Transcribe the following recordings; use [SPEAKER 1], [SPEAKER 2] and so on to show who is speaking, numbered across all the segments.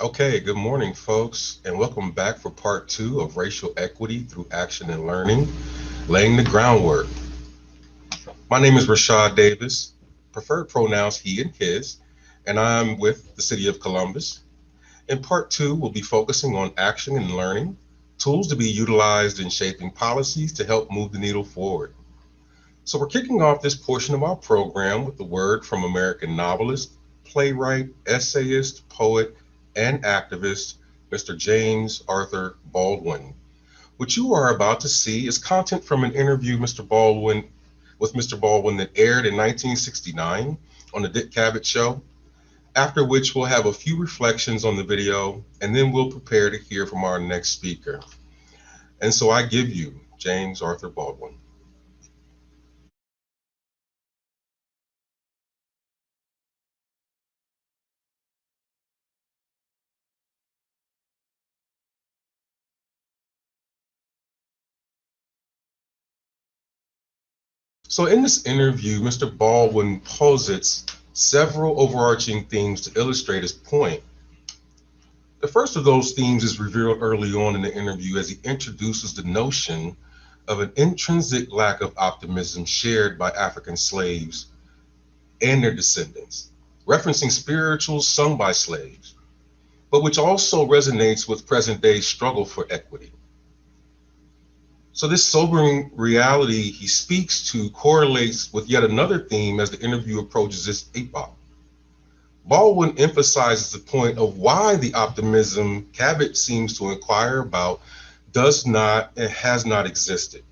[SPEAKER 1] Okay, good morning, folks, and welcome back for part two of Racial Equity Through Action and Learning, Laying the Groundwork. My name is Rashad Davis, preferred pronouns he and his, and I'm with the City of Columbus. In part two, we'll be focusing on action and learning, tools to be utilized in shaping policies to help move the needle forward. So, we're kicking off this portion of our program with the word from American novelist, playwright, essayist, poet, and activist, Mr. James Arthur Baldwin. What you are about to see is content from an interview Mr. Baldwin that aired in 1969 on the Dick Cavett Show, after which we'll have a few reflections on the video, and then we'll prepare to hear from our next speaker. And so I give you James Arthur Baldwin. So, in this interview, Mr. Baldwin posits several overarching themes to illustrate his point. The first of those themes is revealed early on in the interview as he introduces the notion of an intrinsic lack of optimism shared by African slaves and their descendants, referencing spirituals sung by slaves, but which also resonates with present day struggle for equity. So, this sobering reality he speaks to correlates with yet another theme as the interview approaches its epoch. Baldwin emphasizes the point of why the optimism Cabot seems to inquire about does not and has not existed.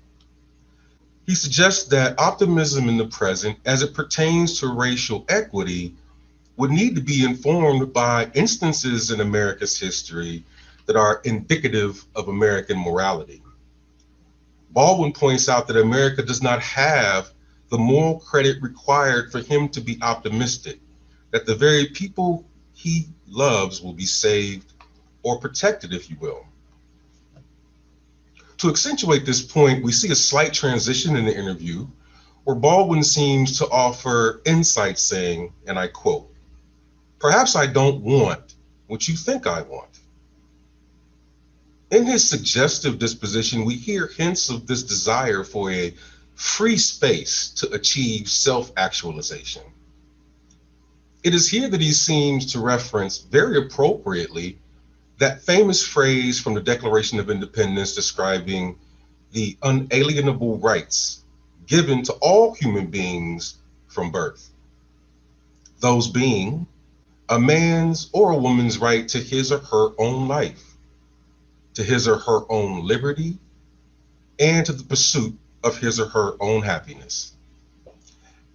[SPEAKER 1] He suggests that optimism in the present, as it pertains to racial equity, would need to be informed by instances in America's history that are indicative of American morality. Baldwin points out that America does not have the moral credit required for him to be optimistic, that the very people he loves will be saved or protected, if you will. To accentuate this point, we see a slight transition in the interview where Baldwin seems to offer insight saying, and I quote, "Perhaps I don't want what you think I want." In his suggestive disposition, we hear hints of this desire for a free space to achieve self actualization. It is here that he seems to reference very appropriately that famous phrase from the Declaration of Independence describing the unalienable rights given to all human beings from birth, those being a man's or a woman's right to his or her own life, to his or her own liberty, and to the pursuit of his or her own happiness.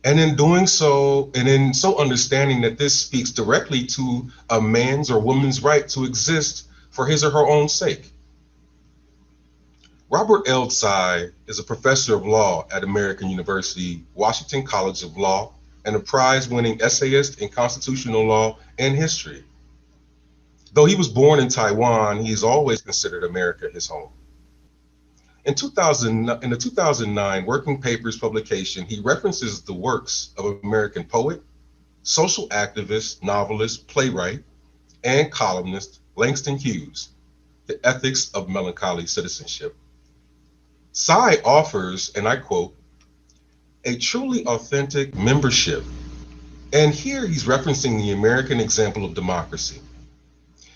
[SPEAKER 1] And in doing so, and in so understanding that this speaks directly to a man's or woman's right to exist for his or her own sake. Robert L. Tsai is a professor of law at American University, Washington College of Law, and a prize winning essayist in constitutional law and history. Though he was born in Taiwan, he has always considered America his home. In the 2009 Working Papers publication, he references the works of American poet, social activist, novelist, playwright, and columnist Langston Hughes, The Ethics of Melancholy Citizenship. Tsai offers, and I quote, "a truly authentic membership." And here he's referencing the American example of democracy.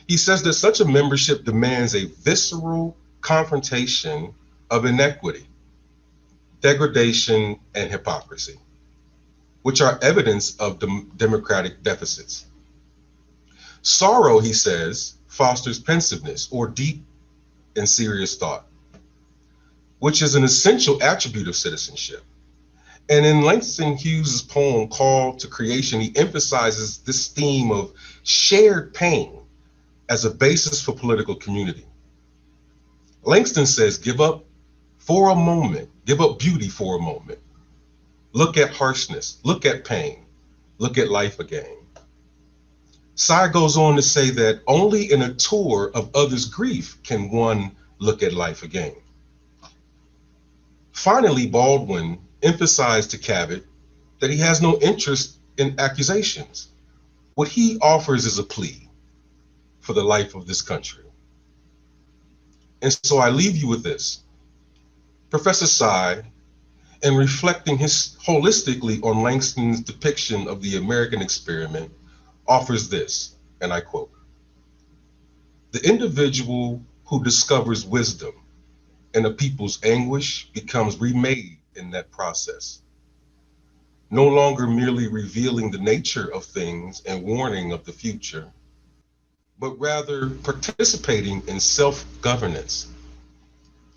[SPEAKER 1] He says that such a membership demands a visceral confrontation of inequity, degradation, and hypocrisy, which are evidence of democratic deficits. Sorrow, he says, fosters pensiveness or deep and serious thought, which is an essential attribute of citizenship. And in Langston Hughes' poem Call to Creation, he emphasizes this theme of shared pain as a basis for political community. Langston says, give up beauty for a moment. Look at harshness, look at pain, look at life again. Sy goes on to say that only in a tour of others' grief can one look at life again. Finally, Baldwin emphasized to Cabot that he has no interest in accusations. What he offers is a plea for the life of this country. And so I leave you with this. Professor Sy, in reflecting holistically on Langston's depiction of the American experiment, offers this, and I quote, "The individual who discovers wisdom in a people's anguish becomes remade in that process, no longer merely revealing the nature of things and warning of the future, but rather participating in self-governance.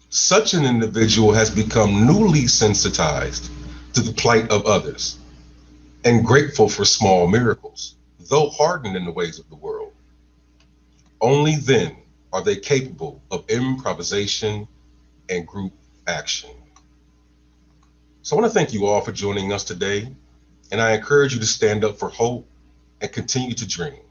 [SPEAKER 1] Such an individual has become newly sensitized to the plight of others and grateful for small miracles, though hardened in the ways of the world. Only then are they capable of improvisation and group action." So I want to thank you all for joining us today, and I encourage you to stand up for hope and continue to dream.